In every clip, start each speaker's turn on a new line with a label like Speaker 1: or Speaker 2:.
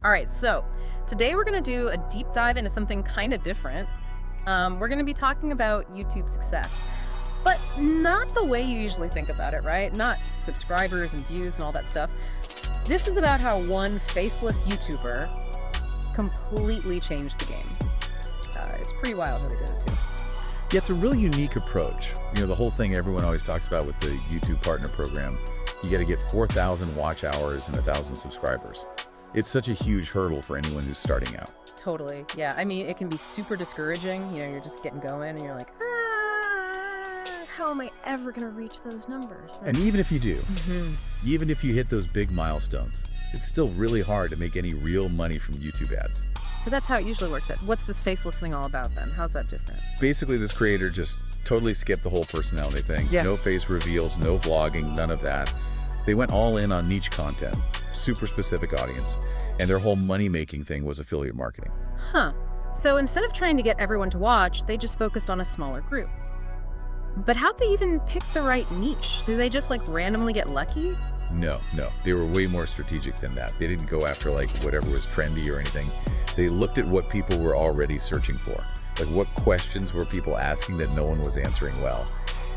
Speaker 1: All right, so today we're going to do a deep dive into something kind of different. We're going to be talking about YouTube success, but not the way you usually think about it, right? Not subscribers and views and all that stuff. This is about how one faceless YouTuber completely changed the game. It's pretty wild how they did it too.
Speaker 2: Yeah, it's a really unique approach. You know, the whole thing everyone always talks about with the YouTube partner program, you got to get 4,000 watch hours and 1,000 subscribers. It's such a huge hurdle for anyone who's starting out.
Speaker 1: Totally. Yeah. I mean, it can be super discouraging. You know, you're just getting going and you're like, how am I ever going to reach those numbers? Right?
Speaker 2: And even if you do, even if you hit those big milestones, it's still really hard to make any real money from YouTube ads.
Speaker 1: So that's how it usually works. But what's this faceless thing all about then? How's that different?
Speaker 2: Basically, this creator just totally skipped the whole personality thing.
Speaker 1: Yeah.
Speaker 2: No face reveals, no vlogging, none of that. They went all in on niche content, super specific audience, and their whole money-making thing was affiliate marketing.
Speaker 1: Huh. So instead of trying to get everyone to watch, they just focused on a smaller group. But how'd they even pick the right niche? Do they just like randomly get lucky?
Speaker 2: No. They were way more strategic than that. They didn't go after like whatever was trendy or anything. They looked at what people were already searching for. Like what questions were people asking that no one was answering well.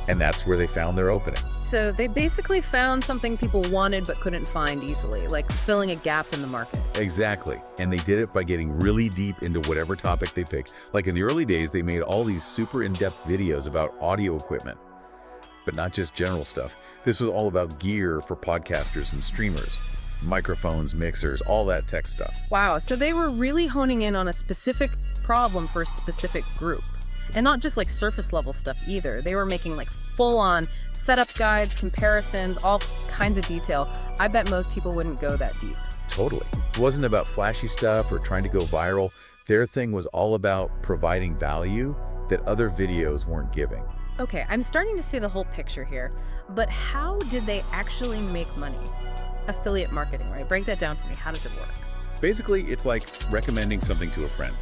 Speaker 2: And that's where they found their opening.
Speaker 1: So they basically found something people wanted but couldn't find easily, like filling a gap in the market.
Speaker 2: Exactly. And they did it by getting really deep into whatever topic they picked. Like in the early days, they made all these super in-depth videos about audio equipment, but not just general stuff. This was all about gear for podcasters and streamers, microphones, mixers, all that tech stuff.
Speaker 1: Wow, so they were really honing in on a specific problem for a specific group. And not just like surface level stuff either. They were making like full-on setup guides, comparisons, all kinds of detail. I bet most people wouldn't go that deep.
Speaker 2: Totally. It wasn't about flashy stuff or trying to go viral. Their thing was all about providing value that other videos weren't giving.
Speaker 1: Okay, I'm starting to see the whole picture here, but how did they actually make money? Affiliate marketing, right? Break that down for me. How does it work?
Speaker 2: Basically, it's like recommending something to a friend.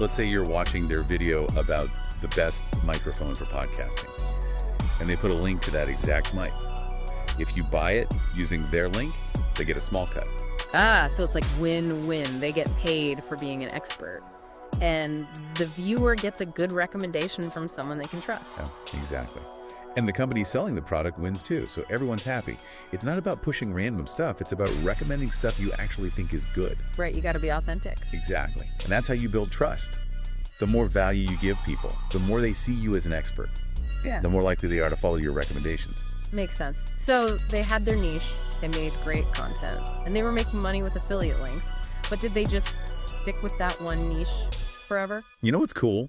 Speaker 2: Let's say you're watching their video about the best microphone for podcasting, and they put a link to that exact mic. If you buy it using their link, they get a small cut.
Speaker 1: Ah, so it's like win-win. They get paid for being an expert, and the viewer gets a good recommendation from someone they can trust.
Speaker 2: Yeah, exactly. And the company selling the product wins too, so everyone's happy. It's not about pushing random stuff, it's about recommending stuff you actually think is good.
Speaker 1: Right, you gotta be authentic.
Speaker 2: Exactly. And that's how you build trust. The more value you give people, the more they see you as an expert.
Speaker 1: Yeah.
Speaker 2: The more likely they are to follow your recommendations.
Speaker 1: Makes sense. So they had their niche, they made great content, and they were making money with affiliate links. But did they just stick with that one niche forever?
Speaker 2: You know what's cool?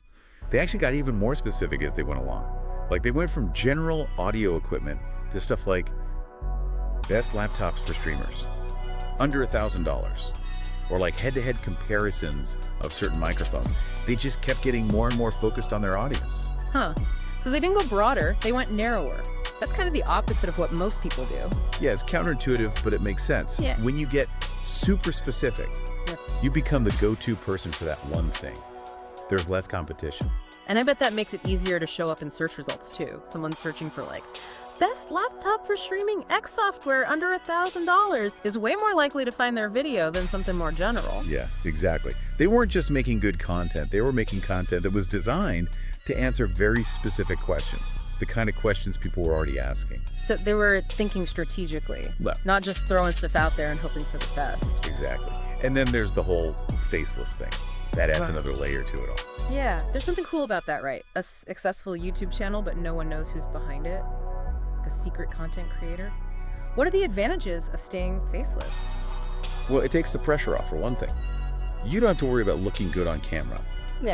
Speaker 2: They actually got even more specific as they went along. Like they went from general audio equipment to stuff like best laptops for streamers, under $1,000, or like head-to-head comparisons of certain microphones. They just kept getting more and more focused on their audience.
Speaker 1: Huh. So they didn't go broader, they went narrower. That's kind of the opposite of what most people do.
Speaker 2: Yeah, it's counterintuitive, but it makes sense.
Speaker 1: Yeah.
Speaker 2: When you get super specific, you become the go-to person for that one thing. There's less competition.
Speaker 1: And I bet that makes it easier to show up in search results too. Someone searching for like, best laptop for streaming X software under $1,000 is way more likely to find their video than something more general.
Speaker 2: Yeah, exactly. They weren't just making good content. They were making content that was designed to answer very specific questions, the kind of questions people were already asking.
Speaker 1: So they were thinking strategically, not just throwing stuff out there and hoping for the best.
Speaker 2: Exactly. And then there's the whole faceless thing. That adds another layer to it all.
Speaker 1: Yeah, there's something cool about that, right? A successful YouTube channel, but no one knows who's behind it. Like a secret content creator. What are the advantages of staying faceless?
Speaker 2: Well, it takes the pressure off, for one thing. You don't have to worry about looking good on camera,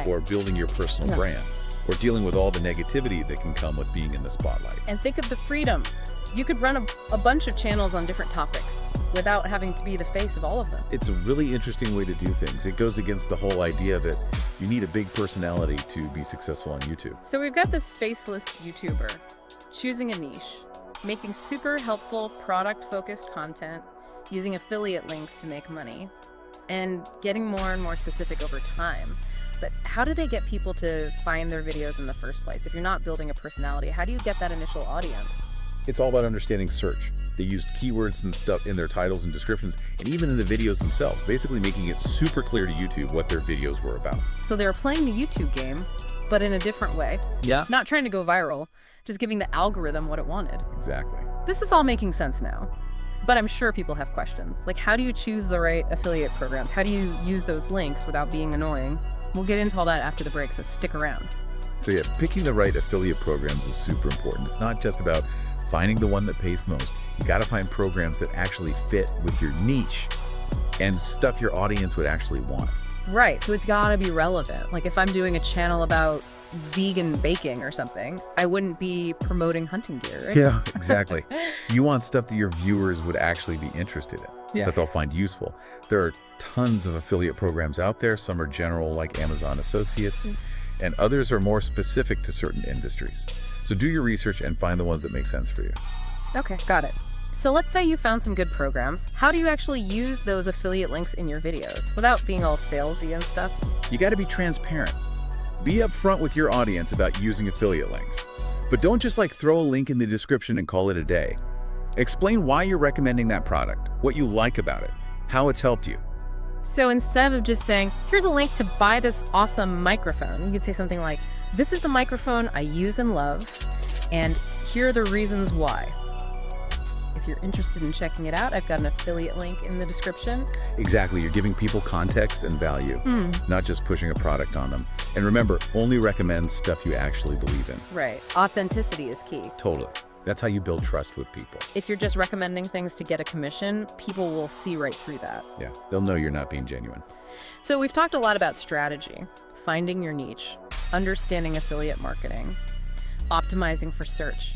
Speaker 2: or building your personal brand, or dealing with all the negativity that can come with being in the spotlight.
Speaker 1: And think of the freedom. You could run a bunch of channels on different topics without having to be the face of all of them.
Speaker 2: It's a really interesting way to do things. It goes against the whole idea that you need a big personality to be successful on YouTube.
Speaker 1: So we've got this faceless YouTuber choosing a niche, making super helpful product-focused content, using affiliate links to make money, and getting more and more specific over time. But how do they get people to find their videos in the first place? If you're not building a personality, how do you get that initial audience?
Speaker 2: It's all about understanding search. They used keywords and stuff in their titles and descriptions, and even in the videos themselves, basically making it super clear to YouTube what their videos were about.
Speaker 1: So they were playing the YouTube game, but in a different way.
Speaker 2: Yeah.
Speaker 1: Not trying to go viral, just giving the algorithm what it wanted.
Speaker 2: Exactly.
Speaker 1: This is all making sense now. But I'm sure people have questions. Like, how do you choose the right affiliate programs? How do you use those links without being annoying? We'll get into all that after the break, so stick around.
Speaker 2: So yeah, picking the right affiliate programs is super important. It's not just about finding the one that pays the most. You got to find programs that actually fit with your niche and stuff your audience would actually want.
Speaker 1: Right, so it's gotta be relevant. Like if I'm doing a channel about vegan baking or something, I wouldn't be promoting hunting gear, right?
Speaker 2: Yeah, exactly. You want stuff that your viewers would actually be interested in, that they'll find useful. There are tons of affiliate programs out there. Some are general, like Amazon Associates, and others are more specific to certain industries. So do your research and find the ones that make sense for you.
Speaker 1: Okay, got it. So let's say you found some good programs. How do you actually use those affiliate links in your videos without being all salesy and stuff?
Speaker 2: You got to be transparent. Be upfront with your audience about using affiliate links. But don't just like throw a link in the description and call it a day. Explain why you're recommending that product, what you like about it, how it's helped you.
Speaker 1: So instead of just saying, here's a link to buy this awesome microphone, you could say something like, this is the microphone I use and love, and here are the reasons why. If you're interested in checking it out, I've got an affiliate link in the description.
Speaker 2: Exactly. You're giving people context and value, not just pushing a product on them. And remember, only recommend stuff you actually believe in.
Speaker 1: Right. Authenticity is key.
Speaker 2: Totally. That's how you build trust with people.
Speaker 1: If you're just recommending things to get a commission, people will see right through that.
Speaker 2: Yeah, they'll know you're not being genuine.
Speaker 1: So we've talked a lot about strategy, finding your niche, understanding affiliate marketing, optimizing for search.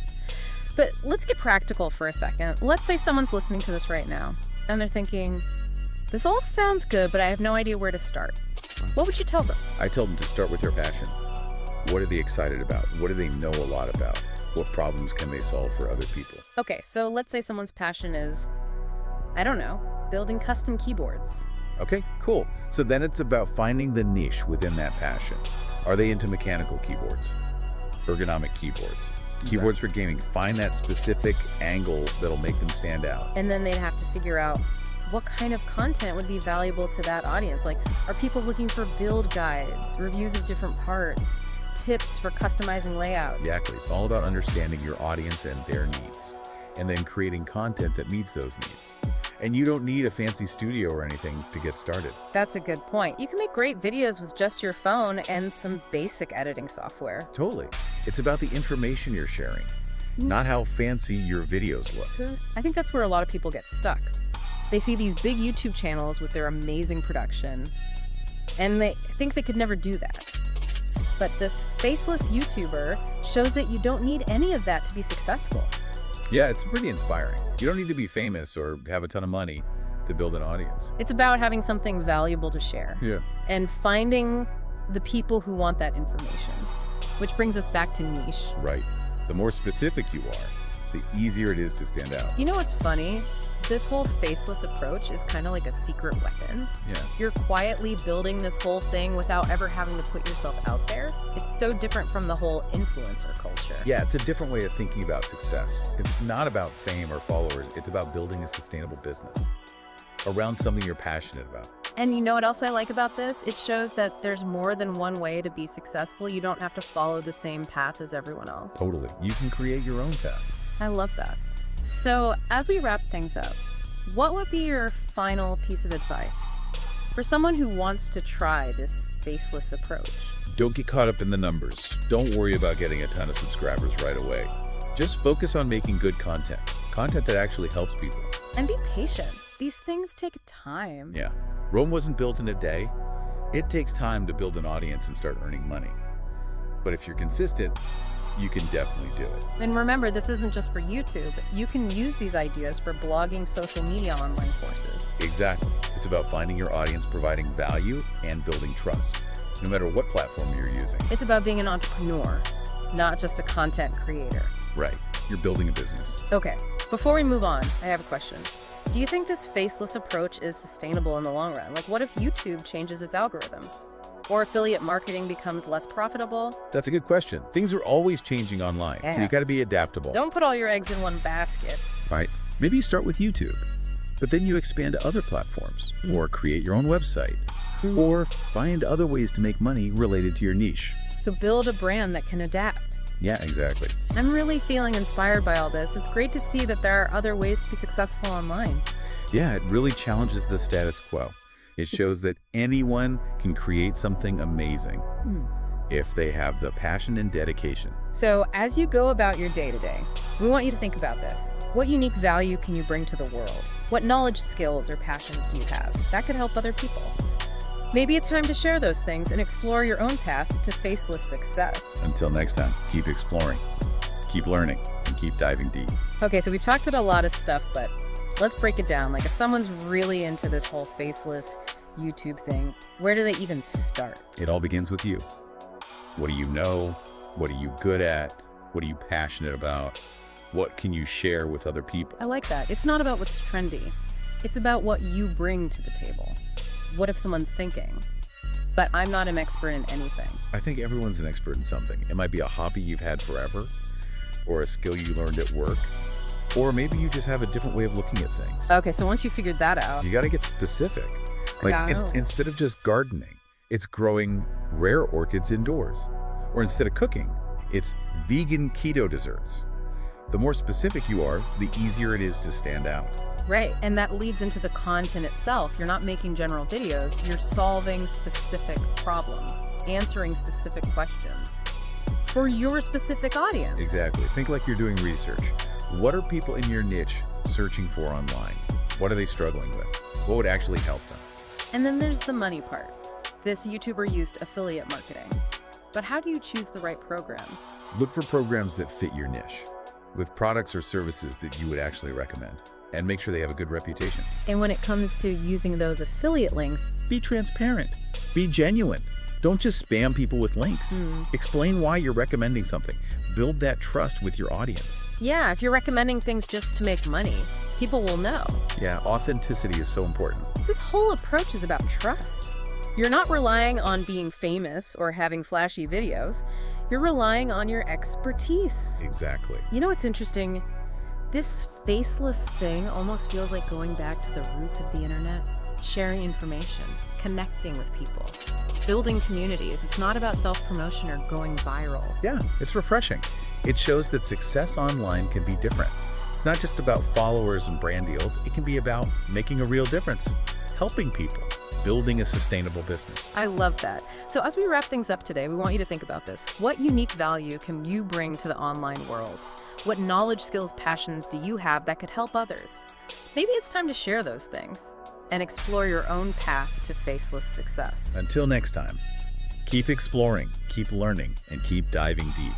Speaker 1: But let's get practical for a second. Let's say someone's listening to this right now, and they're thinking, this all sounds good, but I have no idea where to start. What would you tell them?
Speaker 2: I tell them to start with their passion. What are they excited about? What do they know a lot about? What problems can they solve for other people?
Speaker 1: Okay, so let's say someone's passion is, I don't know, building custom keyboards.
Speaker 2: Okay, cool. So then it's about finding the niche within that passion. Are they into mechanical keyboards? Ergonomic keyboards? Keyboards for gaming. Find that specific angle that'll make them stand out.
Speaker 1: And then they'd have to figure out what kind of content would be valuable to that audience. Like, are people looking for build guides, reviews of different parts, tips for customizing layouts?
Speaker 2: Exactly. It's all about understanding your audience and their needs, and then creating content that meets those needs. And you don't need a fancy studio or anything to get started.
Speaker 1: That's a good point. You can make great videos with just your phone and some basic editing software.
Speaker 2: Totally. It's about the information you're sharing, not how fancy your videos look.
Speaker 1: I think that's where a lot of people get stuck. They see these big YouTube channels with their amazing production, and they think they could never do that. But this faceless YouTuber shows that you don't need any of that to be successful.
Speaker 2: Yeah, it's pretty inspiring. You don't need to be famous or have a ton of money to build an audience.
Speaker 1: It's about having something valuable to share.
Speaker 2: Yeah.
Speaker 1: And finding the people who want that information, which brings us back to niche.
Speaker 2: Right. The more specific you are, the easier it is to stand out.
Speaker 1: You know what's funny? This whole faceless approach is kind of like a secret weapon.
Speaker 2: Yeah.
Speaker 1: You're quietly building this whole thing without ever having to put yourself out there. It's so different from the whole influencer culture.
Speaker 2: Yeah, it's a different way of thinking about success. It's not about fame or followers. It's about building a sustainable business around something you're passionate about.
Speaker 1: And you know what else I like about this? It shows that there's more than one way to be successful. You don't have to follow the same path as everyone else.
Speaker 2: Totally. You can create your own path.
Speaker 1: I love that. So as we wrap things up, what would be your final piece of advice for someone who wants to try this faceless approach?
Speaker 2: Don't get caught up in the numbers. Don't worry about getting a ton of subscribers right away. Just focus on making good content that actually helps people.
Speaker 1: And be patient. These things take time.
Speaker 2: Yeah. Rome wasn't built in a day. It takes time to build an audience and start earning money. But if you're consistent, you can definitely do it.
Speaker 1: And remember, this isn't just for YouTube. You can use these ideas for blogging, social media, online courses.
Speaker 2: Exactly. It's about finding your audience, providing value, and building trust, no matter what platform you're using.
Speaker 1: It's about being an entrepreneur, not just a content creator.
Speaker 2: Right. You're building a business.
Speaker 1: Okay, before we move on, I have a question. Do you think this faceless approach is sustainable in the long run? Like, what if YouTube changes its algorithm? Or affiliate marketing becomes less profitable?
Speaker 2: That's a good question. Things are always changing online, so you got to be adaptable.
Speaker 1: Don't put all your eggs in one basket.
Speaker 2: Right. Maybe you start with YouTube, but then you expand to other platforms, or create your own website, or find other ways to make money related to your niche.
Speaker 1: So build a brand that can adapt.
Speaker 2: Yeah, exactly.
Speaker 1: I'm really feeling inspired by all this. It's great to see that there are other ways to be successful online.
Speaker 2: Yeah, it really challenges the status quo. It shows that anyone can create something amazing if they have the passion and dedication.
Speaker 1: So as you go about your day-to-day, we want you to think about this. What unique value can you bring to the world? What knowledge, skills, or passions do you have that could help other people? Maybe it's time to share those things and explore your own path to faceless success.
Speaker 2: Until next time, keep exploring, keep learning, and keep diving deep.
Speaker 1: Okay, so we've talked about a lot of stuff, but let's break it down. Like if someone's really into this whole faceless YouTube thing, where do they even start?
Speaker 2: It all begins with you. What do you know? What are you good at? What are you passionate about? What can you share with other people?
Speaker 1: I like that. It's not about what's trendy. It's about what you bring to the table. What if someone's thinking, but I'm not an expert in anything?
Speaker 2: I think everyone's an expert in something. It might be a hobby you've had forever, or a skill you learned at work, or maybe you just have a different way of looking at things.
Speaker 1: Okay, so once you figured that out,
Speaker 2: You got to get specific.
Speaker 1: Got it.
Speaker 2: Instead of just gardening, it's growing rare orchids indoors. Or instead of cooking, it's vegan keto desserts. The more specific you are, the easier it is to stand out.
Speaker 1: right, and that leads into the content itself. You're not making general videos, you're solving specific problems, answering specific questions for your specific audience.
Speaker 2: Exactly. Think like you're doing research. What are people in your niche searching for online? What are they struggling with? What would actually help them?
Speaker 1: And then there's the money part. This YouTuber used affiliate marketing. But how do you choose the right programs?
Speaker 2: Look for programs that fit your niche, with products or services that you would actually recommend, and make sure they have a good reputation.
Speaker 1: And when it comes to using those affiliate links,
Speaker 2: Be transparent. Be genuine. Don't just spam people with links. Explain why you're recommending something. Build that trust with your audience.
Speaker 1: yeah, if you're recommending things just to make money, people will know.
Speaker 2: Yeah, authenticity is so important.
Speaker 1: This whole approach is about trust. You're not relying on being famous or having flashy videos. You're relying on your expertise.
Speaker 2: Exactly.
Speaker 1: You know what's interesting? This faceless thing almost feels like going back to the roots of the internet, sharing information, connecting with people, building communities. It's not about self-promotion or going viral.
Speaker 2: Yeah, it's refreshing. It shows that success online can be different. It's not just about followers and brand deals. It can be about making a real difference, helping people, building a sustainable business.
Speaker 1: I love that. So as we wrap things up today, we want you to think about this. What unique value can you bring to the online world? What knowledge, skills, passions do you have that could help others? Maybe it's time to share those things and explore your own path to faceless success.
Speaker 2: Until next time, keep exploring, keep learning, and keep diving deep.